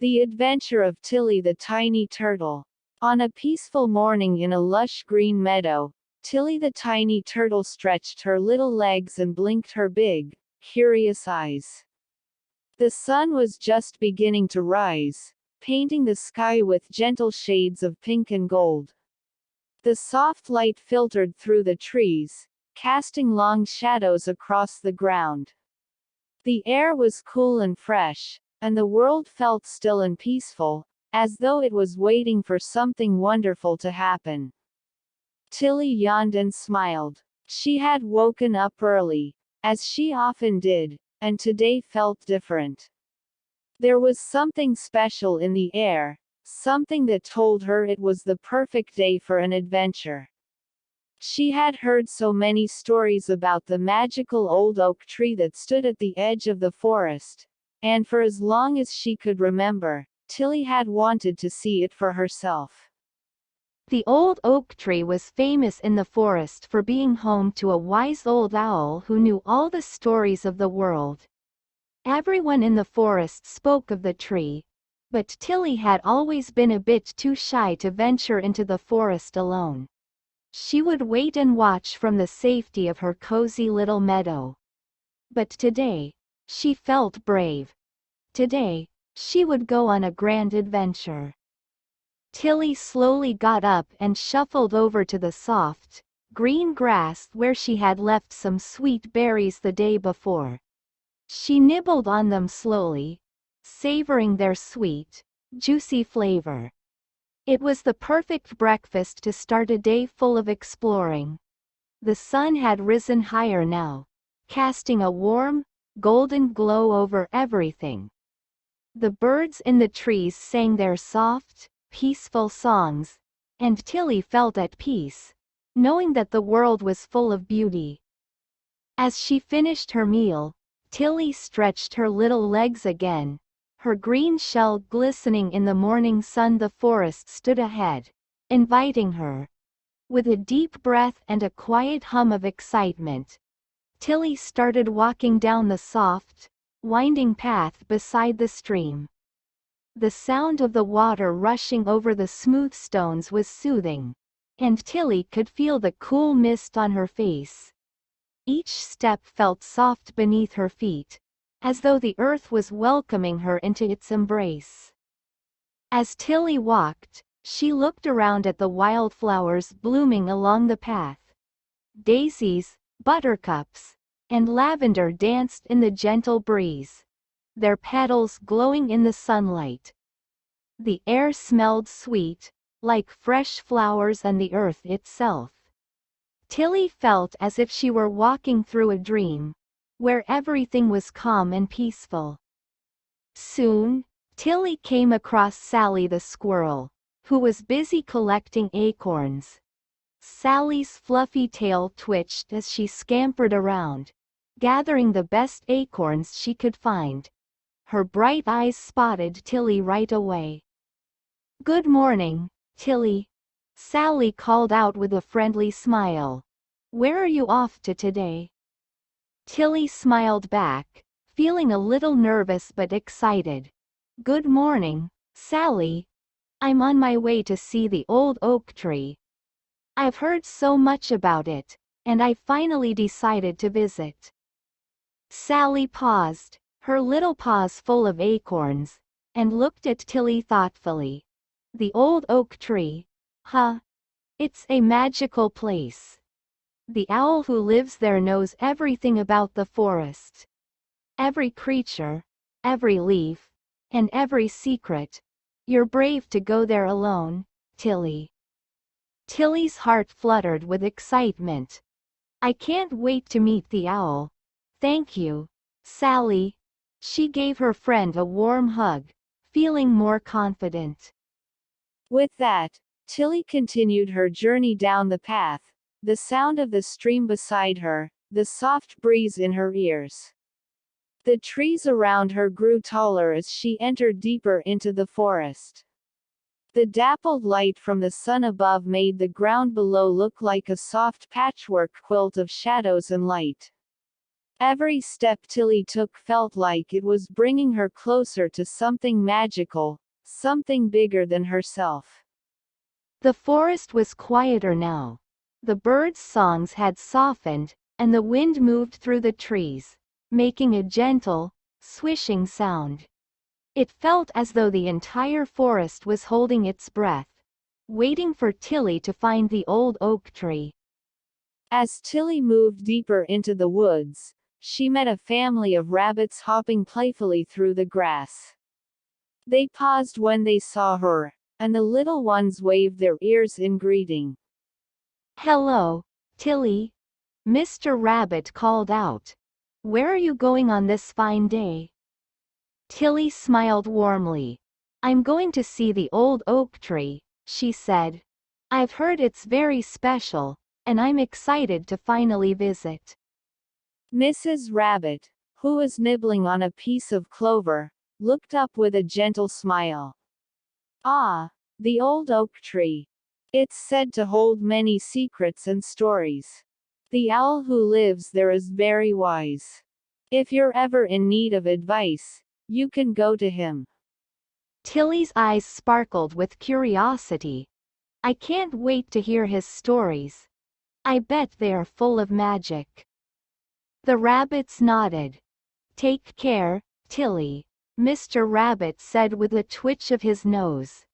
The Adventure of Tilly the Tiny Turtle. On a peaceful morning in a lush green meadow, Tilly the tiny turtle stretched her little legs and blinked her big, curious eyes. The sun was just beginning to rise, painting the sky with gentle shades of pink and gold. The soft light filtered through the trees, casting long shadows across the ground. The air was cool and fresh, and the world felt still and peaceful, as though it was waiting for something wonderful to happen. Tilly yawned and smiled. She had woken up early, as she often did, and today felt different. There was something special in the air, something that told her it was the perfect day for an adventure. She had heard so many stories about the magical old oak tree that stood at the edge of the forest, and for as long as she could remember, Tilly had wanted to see it for herself. The old oak tree was famous in the forest for being home to a wise old owl who knew all the stories of the world. Everyone in the forest spoke of the tree, but Tilly had always been a bit too shy to venture into the forest alone. She would wait and watch from the safety of her cozy little meadow. But today, she felt brave. Today, she would go on a grand adventure. Tilly slowly got up and shuffled over to the soft, green grass where she had left some sweet berries the day before. She nibbled on them slowly, savoring their sweet, juicy flavor. It was the perfect breakfast to start a day full of exploring. The sun had risen higher now, casting a warm, golden glow over everything. The birds in the trees sang their soft, peaceful songs, and Tilly felt at peace, knowing that the world was full of beauty. As she finished her meal, Tilly stretched her little legs again, her green shell glistening in the morning sun. The forest stood ahead, inviting her. With a deep breath and a quiet hum of excitement, Tilly started walking down the soft, winding path beside the stream. The sound of the water rushing over the smooth stones was soothing, and Tilly could feel the cool mist on her face. Each step felt soft beneath her feet, as though the earth was welcoming her into its embrace. As Tilly walked, she looked around at the wildflowers blooming along the path. Daisies, buttercups, and lavender danced in the gentle breeze, their petals glowing in the sunlight. The air smelled sweet, like fresh flowers and the earth itself. Tilly felt as if she were walking through a dream, where everything was calm and peaceful. Soon, Tilly came across Sally the squirrel, who was busy collecting acorns. Sally's fluffy tail twitched as she scampered around, gathering the best acorns she could find. Her bright eyes spotted Tilly right away. "Good morning, Tilly," Sally called out with a friendly smile. "Where are you off to today?" Tilly smiled back, feeling a little nervous but excited. "Good morning, Sally. I'm on my way to see the old oak tree. I've heard so much about it, and I finally decided to visit." Sally paused, her little paws full of acorns, and looked at Tilly thoughtfully. "The old oak tree, huh? It's a magical place. The owl who lives there knows everything about the forest. Every creature, every leaf, and every secret. You're brave to go there alone, Tilly." Tilly's heart fluttered with excitement. "I can't wait to meet the owl. Thank you, Sally." She gave her friend a warm hug, feeling more confident. With that, Tilly continued her journey down the path, the sound of the stream beside her, the soft breeze in her ears. The trees around her grew taller as she entered deeper into the forest. The dappled light from the sun above made the ground below look like a soft patchwork quilt of shadows and light. Every step Tilly took felt like it was bringing her closer to something magical, something bigger than herself. The forest was quieter now. The birds' songs had softened, and the wind moved through the trees, making a gentle, swishing sound. It felt as though the entire forest was holding its breath, waiting for Tilly to find the old oak tree. As Tilly moved deeper into the woods, she met a family of rabbits hopping playfully through the grass. They paused when they saw her, and the little ones waved their ears in greeting. "Hello, Tilly," Mr. Rabbit called out. "Where are you going on this fine day?" Tilly smiled warmly. "I'm going to see the old oak tree," she said. "I've heard it's very special, and I'm excited to finally visit." Mrs. Rabbit, who was nibbling on a piece of clover, looked up with a gentle smile. "Ah, the old oak tree. It's said to hold many secrets and stories. The owl who lives there is very wise. If you're ever in need of advice, you can go to him." Tilly's eyes sparkled with curiosity. "I can't wait to hear his stories. I bet they are full of magic." The rabbits nodded. "Take care, Tilly," Mr. Rabbit said with a twitch of his nose.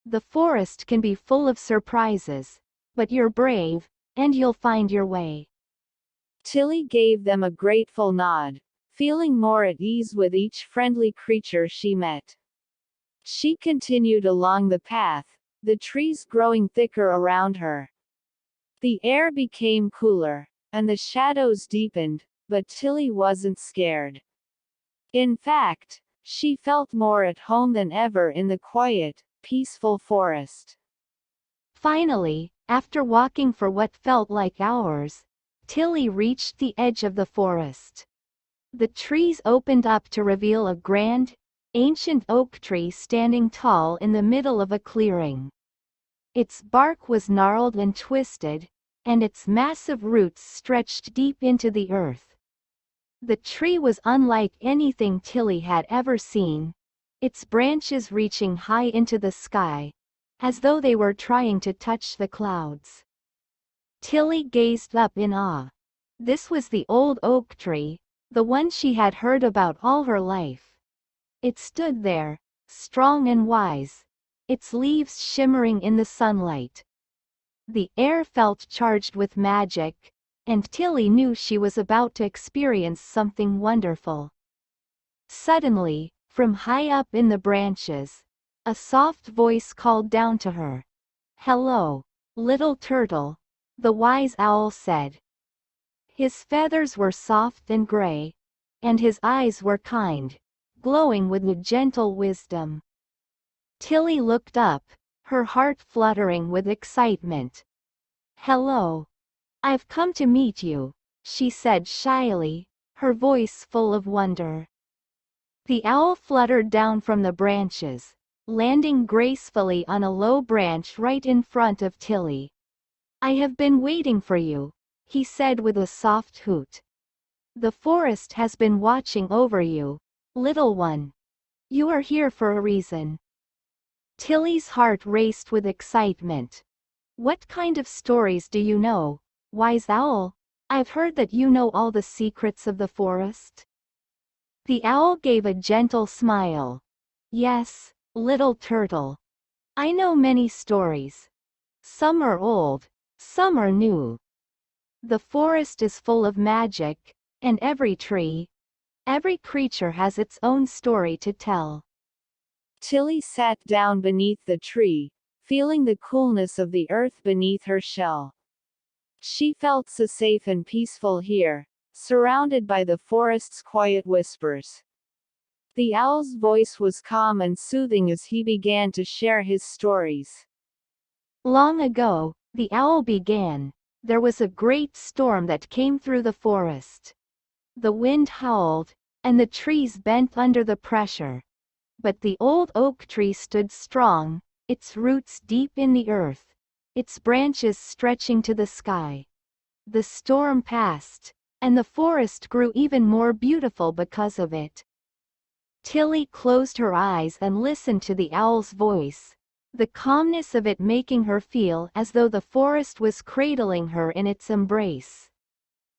"The forest can be full of surprises, but you're brave, and you'll find your way." Tilly gave them a grateful nod, feeling more at ease with each friendly creature she met. She continued along the path, the trees growing thicker around her. The air became cooler, and the shadows deepened, but Tilly wasn't scared. In fact, she felt more at home than ever in the quiet, peaceful forest. Finally, after walking for what felt like hours, Tilly reached the edge of the forest. The trees opened up to reveal a grand, ancient oak tree standing tall in the middle of a clearing. Its bark was gnarled and twisted, and its massive roots stretched deep into the earth. The tree was unlike anything Tilly had ever seen, its branches reaching high into the sky, as though they were trying to touch the clouds. Tilly gazed up in awe. This was the old oak tree, the one she had heard about all her life. It stood there, strong and wise, its leaves shimmering in the sunlight. The air felt charged with magic, and Tilly knew she was about to experience something wonderful. Suddenly, from high up in the branches, a soft voice called down to her. "Hello, little turtle," the wise owl said. His feathers were soft and gray, and his eyes were kind, glowing with a gentle wisdom. Tilly looked up, her heart fluttering with excitement. "Hello. I've come to meet you," she said shyly, her voice full of wonder. The owl fluttered down from the branches, landing gracefully on a low branch right in front of Tilly. "I have been waiting for you," he said with a soft hoot. "The forest has been watching over you, little one. You are here for a reason." Tilly's heart raced with excitement. "What kind of stories do you know, wise owl? I've heard that you know all the secrets of the forest." The owl gave a gentle smile. "Yes, little turtle. I know many stories. Some are old, some are new. The forest is full of magic, and every tree, every creature has its own story to tell." Tilly sat down beneath the tree, feeling the coolness of the earth beneath her shell. She felt so safe and peaceful here, surrounded by the forest's quiet whispers. The owl's voice was calm and soothing as he began to share his stories. "Long ago," the owl began, "there was a great storm that came through the forest. The wind howled, and the trees bent under the pressure. But the old oak tree stood strong, its roots deep in the earth, its branches stretching to the sky. The storm passed, and the forest grew even more beautiful because of it. Tilly closed her eyes and listened to the owl's voice, the calmness of it making her feel as though the forest was cradling her in its embrace.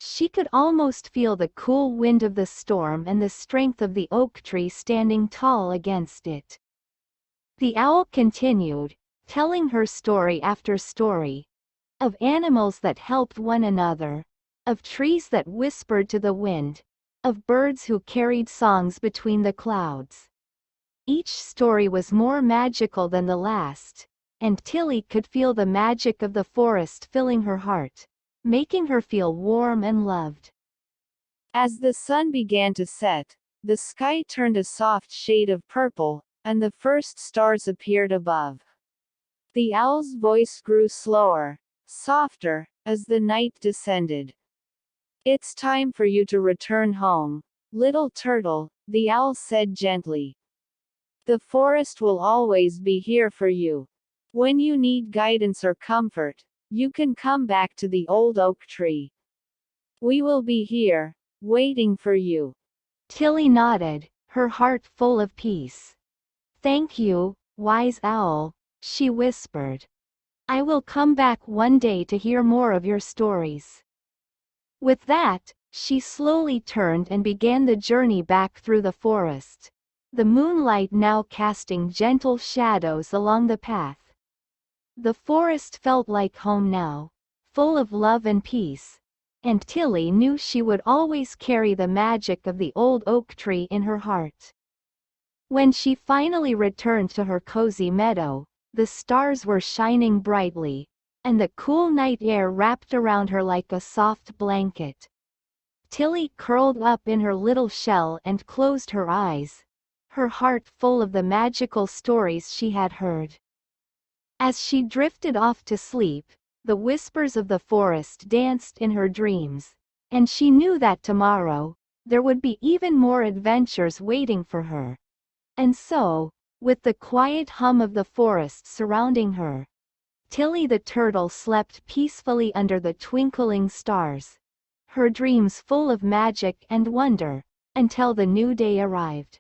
She could almost feel the cool wind of the storm and the strength of the oak tree standing tall against it. The owl continued, telling her story after story, of animals that helped one another, of trees that whispered to the wind, of birds who carried songs between the clouds. Each story was more magical than the last, and Tilly could feel the magic of the forest filling her heart, making her feel warm and loved. As the sun began to set, the sky turned a soft shade of purple, and the first stars appeared above. The owl's voice grew slower, softer, as the night descended. "It's time for you to return home, little turtle," the owl said gently. "The forest will always be here for you. When you need guidance or comfort, you can come back to the old oak tree. We will be here, waiting for you." Tilly nodded, her heart full of peace. "Thank you, wise owl," she whispered. "I will come back one day to hear more of your stories." With that, she slowly turned and began the journey back through the forest, the moonlight now casting gentle shadows along the path. The forest felt like home now, full of love and peace, and Tilly knew she would always carry the magic of the old oak tree in her heart. When she finally returned to her cozy meadow, the stars were shining brightly, and the cool night air wrapped around her like a soft blanket. Tilly curled up in her little shell and closed her eyes, her heart full of the magical stories she had heard. As she drifted off to sleep, the whispers of the forest danced in her dreams, and she knew that tomorrow, there would be even more adventures waiting for her. And so, with the quiet hum of the forest surrounding her, Tilly the turtle slept peacefully under the twinkling stars, her dreams full of magic and wonder, until the new day arrived.